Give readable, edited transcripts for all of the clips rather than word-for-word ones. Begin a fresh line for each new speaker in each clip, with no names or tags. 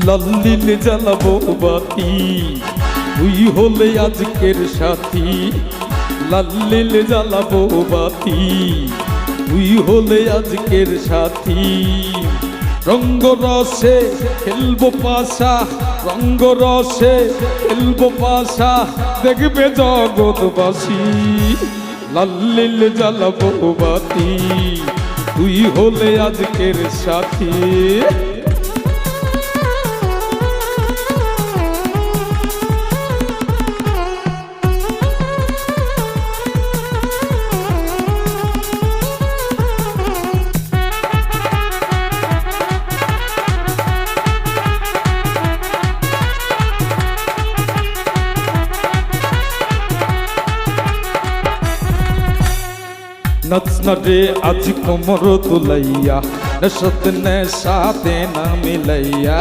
লাল্লিল জ্বালাবো বাতি তুই হলে আজকের সাথী লাল্লিল জ্বালাবো বাতি তুই হলে আজকের সাথী রঙ্গ রসে খেলবো পাশা রঙ্গ রসে খেলবো পাশা দেখবে জগৎবাসী লাল্লিল জ্বালাবো বাতি তুই হলে আজকের সাথী নাচ না রে আজ কোমর তুলাইয়া নশত নেশাতে না মিলাইয়া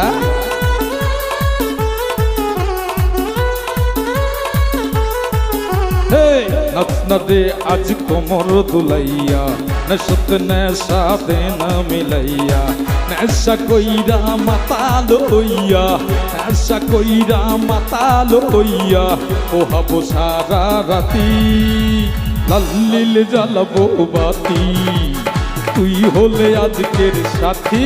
নাচ না রে আজ কোমর তুলাইয়া নশত নেশাতে না মিলাইয়া নেশা কইরা মাতা লইয়া নেশা কইরা মাতা লইয়া ও হাবো সারা রাতি লাল্লিল জ্বালাবো বাতি তুই হলে আজকের সাথী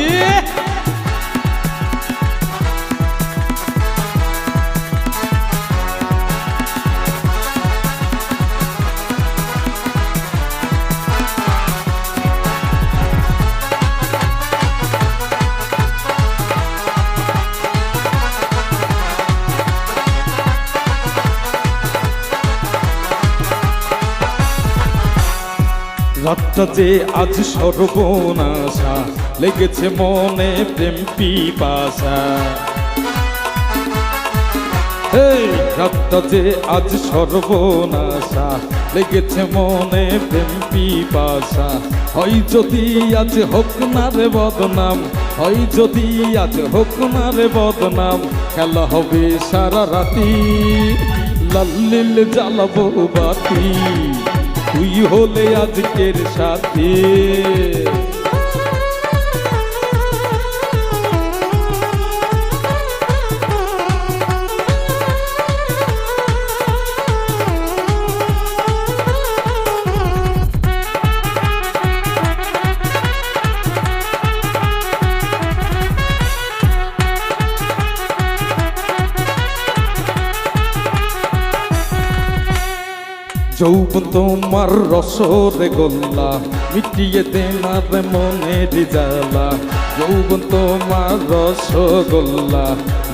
রাতটা যে আজ সর্বনাশা লেগেছে মনে প্রেম পিপাসা রাতটা যে আজ সর্বনাশা লেগেছে মনে প্রেম পিপাসা হয় যদি আজ হোক না রে বদনাম হয় যদি আজ হোক না রে বদনাম খেলা হবে সারা রাতি লাল্লিল জ্বালাবো বাতি তুই হলে আজকের সাথী যৌবন তোমার রসরে গোল্লা মিটিয়ে দেনার মনের জ্বালা যৌবন তোমার রসগোল্লা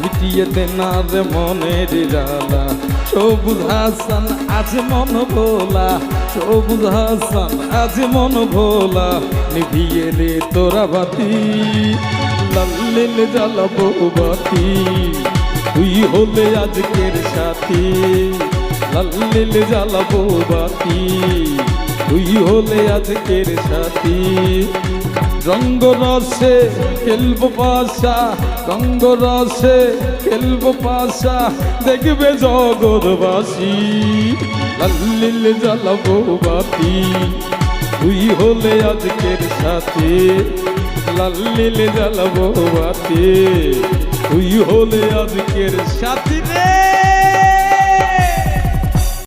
মিটিয়ে দেনার মনের জ্বালা সবুজ হাসান আজ মন ভোলা সবুজ হাসান আজ মন ভোলা নিভিয়ে রে তোরা বাতি লাল্লিল জ্বালাবো বাতি তুই হলে আজকের সাথী লাল্লিল জ্বালাবো বাতি তুই হলে আজকের সাথী রঙ্গ রসে খেলবো পাশা রঙ্গ রসে খেলবো পাশা দেখবে জগৎবাসী লাল্লিল জ্বালাবো বাতি তুই হলে আজকের সাথী লাল্লিল জ্বালাবো বাতি তুই হলে আজকের সাথী রে।